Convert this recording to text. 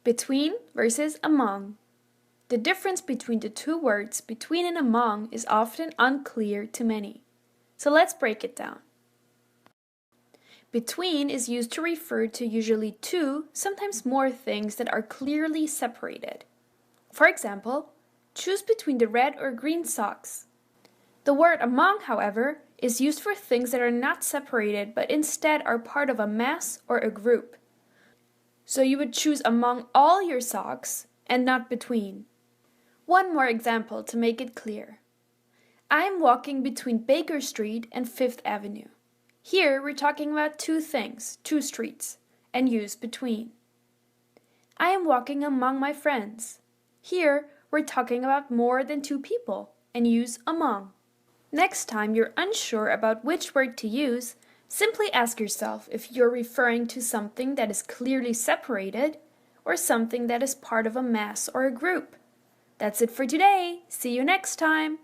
Between versus among. The difference between the two words between and among is often unclear to many. So let's break it down. Between is used to refer to usually two, sometimes more things that are clearly separated. For example, choose between the red or green socks. The word among, however, is used for things that are not separated but instead are part of a mass or a group. So you would choose among all your socks and not between. One more example to make it clear. I am walking between Baker Street and Fifth Avenue. Here we're talking about two things, two streets, and use between. I am walking among my friends. Here we're talking about more than two people, and use among. Next time you're unsure about which word to use, simply ask yourself if you're referring to something that is clearly separated or something that is part of a mass or a group. That's it for today. See you next time.